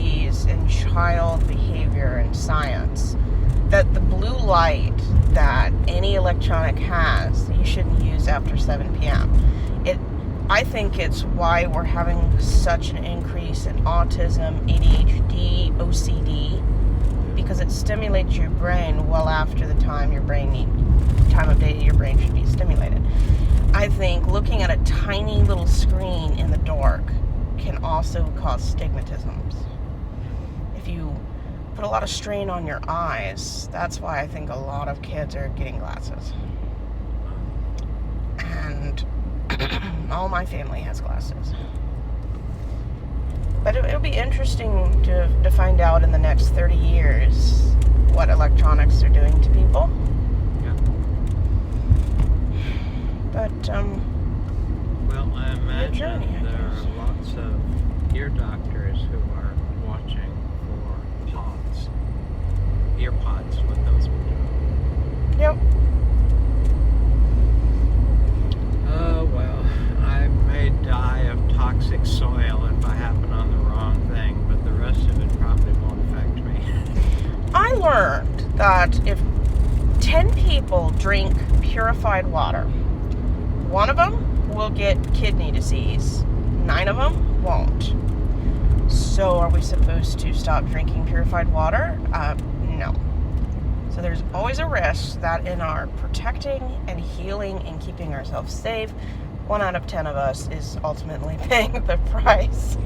PhDs in child behavior and science that the blue light that any electronic has, you shouldn't use after 7 p.m. I think it's why we're having such an increase in autism, ADHD, OCD, because it stimulates your brain well after the time of day your brain should be stimulated. I think looking at a tiny little screen in the dark can also cause stigmatisms. If you put a lot of strain on your eyes, that's why I think a lot of kids are getting glasses. And all my family has glasses. But it'll be interesting to find out in the next 30 years what electronics are doing to people. Yeah. But, well, I imagine there are lots of ear doctors who are watching for ear pods, what those would do. Yep. Oh, well, I may die of toxic soil if I happen on the wrong thing, but the rest of it probably won't affect me. I learned that if 10 people drink purified water, one of them will get kidney disease. 9 of them won't. So are we supposed to stop drinking purified water? No. So there's always a risk that in our protecting and healing and keeping ourselves safe, 1 out of 10 of us is ultimately paying the price.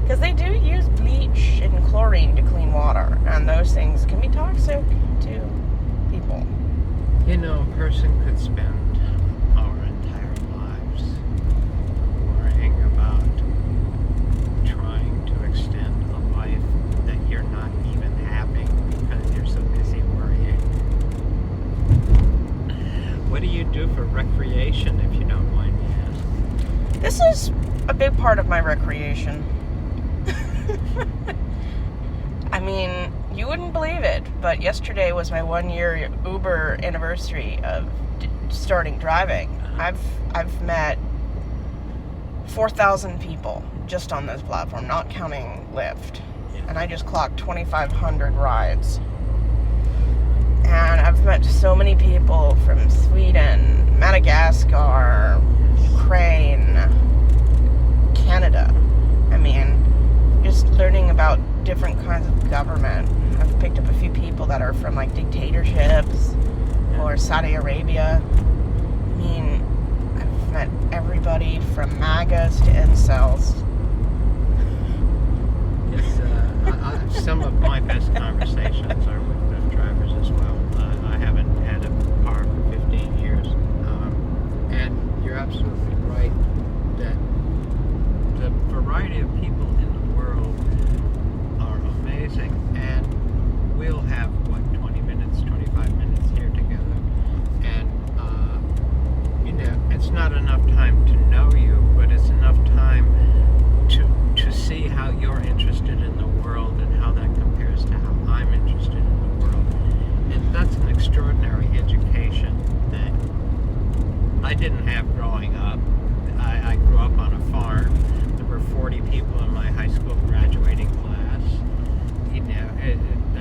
Because they do use bleach and chlorine to clean water, and those things can be toxic to people. You know, a person could spend our entire lives worrying about trying to extend a life that you're not even having because you're so busy worrying. What do you do for recreation, if you don't mind me asking? This is a big part of my recreation. I mean, you wouldn't believe it, but yesterday was my 1-year Uber anniversary of starting driving. I've met 4,000 people just on this platform, not counting Lyft. And I just clocked 2,500 rides. And I've met so many people from Sweden, Madagascar, Ukraine, Canada. I mean, just learning about different kinds of government. I've picked up a few people that are from like dictatorships or Saudi Arabia. I mean, I've met everybody from MAGAs to incels. It's, some of my best conversations are with Lyft drivers as well. I haven't had a car for 15 years. And you're absolutely right that the variety of people in the world are amazing, and we'll have 20 minutes, 25 minutes here together, and it's not enough time to know you, but it's enough time to see how you're interested in the world and how that compares to how I'm interested in the world. And that's an extraordinary education that I didn't have growing up. I grew up on a farm. There were 40 people in my high school graduating class. I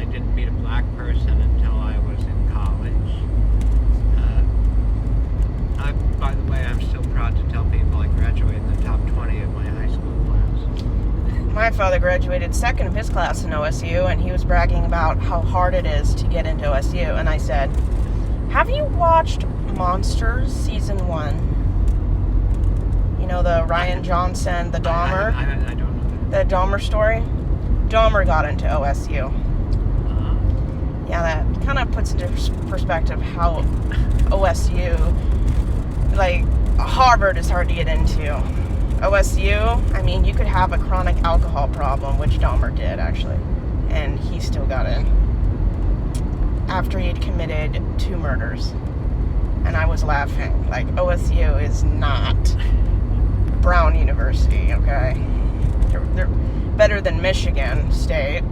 didn't meet a black person until I was in college. By the way, I'm still proud to tell people I graduated in the top 20 of my high school class. My father graduated second of his class in OSU, and he was bragging about how hard it is to get into OSU. And I said, have you watched Monsters Season 1? You know, the Ryan Johnson, the Dahmer? I don't know. The Dahmer story? Dahmer got into OSU. Yeah, that kind of puts into perspective how OSU, like, Harvard is hard to get into. OSU, I mean, you could have a chronic alcohol problem, which Dahmer did, actually, and he still got in after he had committed 2 murders. And I was laughing. Like, OSU is not Brown University, okay? They're better than Michigan State.